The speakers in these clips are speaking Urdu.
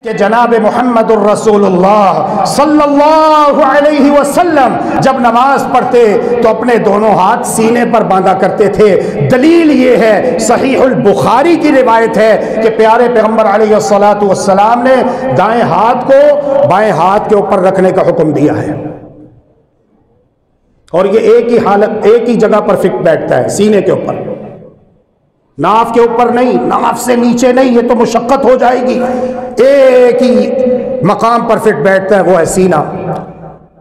کہ جناب محمد الرسول اللہ صلی اللہ علیہ وسلم جب نماز پڑھتے تو اپنے دونوں ہاتھ سینے پر باندھا کرتے تھے۔ دلیل یہ ہے، صحیح البخاری کی روایت ہے کہ پیارے پیغمبر علیہ السلام نے دائیں ہاتھ کو بائیں ہاتھ کے اوپر رکھنے کا حکم دیا ہے، اور یہ ایک ہی حالت ایک ہی جگہ پر فٹ بیٹھتا ہے، سینے کے اوپر، ناف کے اوپر نہیں، ناف سے نیچے نہیں، یہ تو مشقت ہو جائے گی۔ ایک ہی مقام پر فٹ بیٹھتا ہے، وہ ہے سینہ۔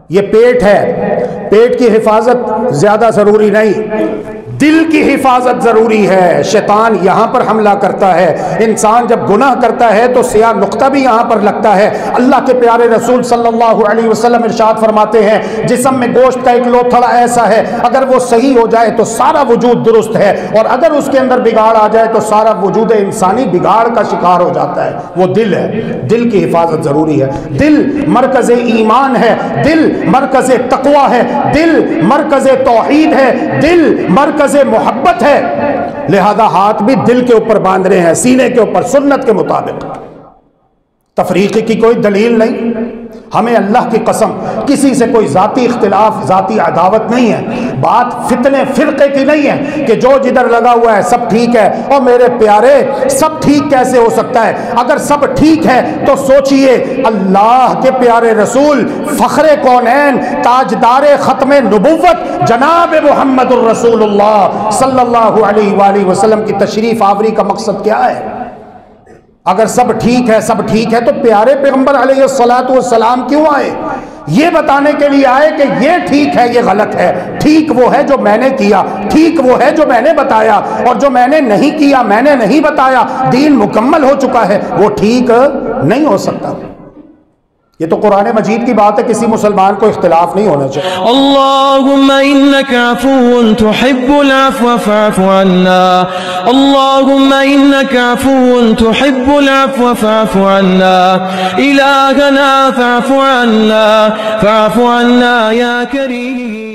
یہ پیٹ ہے، پیٹ کی حفاظت زیادہ ضروری نہیں، دل کی حفاظت ضروری ہے۔ شیطان یہاں پر حملہ کرتا ہے، انسان جب گناہ کرتا ہے تو سیاہ نقطہ بھی یہاں پر لگتا ہے۔ اللہ کے پیارے رسول صلی اللہ علیہ وسلم ارشاد فرماتے ہیں، جسم میں گوشت کا ایک لوتھڑا ایسا ہے، اگر وہ صحیح ہو جائے تو سارا وجود درست ہے، اور اگر اس کے اندر بگاڑ آ جائے تو سارا وجود انسانی بگاڑ کا شکار ہو جاتا ہے۔ وہ دل ہے، دل کی حفاظت ضروری ہے۔ دل مرکز ایمان ہے، دل مرکز تقوی ہے، دل مرکز توحید ہے، دل مرکز محبت ہے، لہذا ہاتھ بھی دل کے اوپر باندھ رہے ہیں، سینے کے اوپر، سنت کے مطابق۔ تفریق کی کوئی دلیل نہیں۔ ہمیں اللہ کی قسم کسی سے کوئی ذاتی اختلاف، ذاتی عداوت نہیں ہے۔ بات فتنے فرقے کی نہیں ہے کہ جو جدھر لگا ہوا ہے سب ٹھیک ہے۔ اور میرے پیارے، سب ٹھیک کیسے ہو سکتا ہے؟ اگر سب ٹھیک ہے تو سوچئے اللہ کے پیارے رسول، فخر کونین، تاجدار ختم نبوت جناب محمد الرسول اللہ صلی اللہ علیہ وآلہ وسلم کی تشریف آوری کا مقصد کیا ہے؟ اگر سب ٹھیک ہے، سب ٹھیک ہے، تو پیارے پیغمبر علیہ السلام کیوں آئے؟ یہ بتانے کے لیے آئے کہ یہ ٹھیک ہے، یہ غلط ہے۔ ٹھیک وہ ہے جو میں نے کیا، ٹھیک وہ ہے جو میں نے بتایا، اور جو میں نے نہیں کیا، میں نے نہیں بتایا، دین مکمل ہو چکا ہے، وہ ٹھیک نہیں ہو سکتا۔ یہ تو قرآن مجید کی بات ہے، کسی مسلمان کو اختلاف نہیں ہونا چاہیے۔ اللہم انک عفو تحب العفو فاعف عنا، اللہم انک عفو تحب العفو فاعف عنا، الہنا فاعف عنا، فاعف عنا یا کریم۔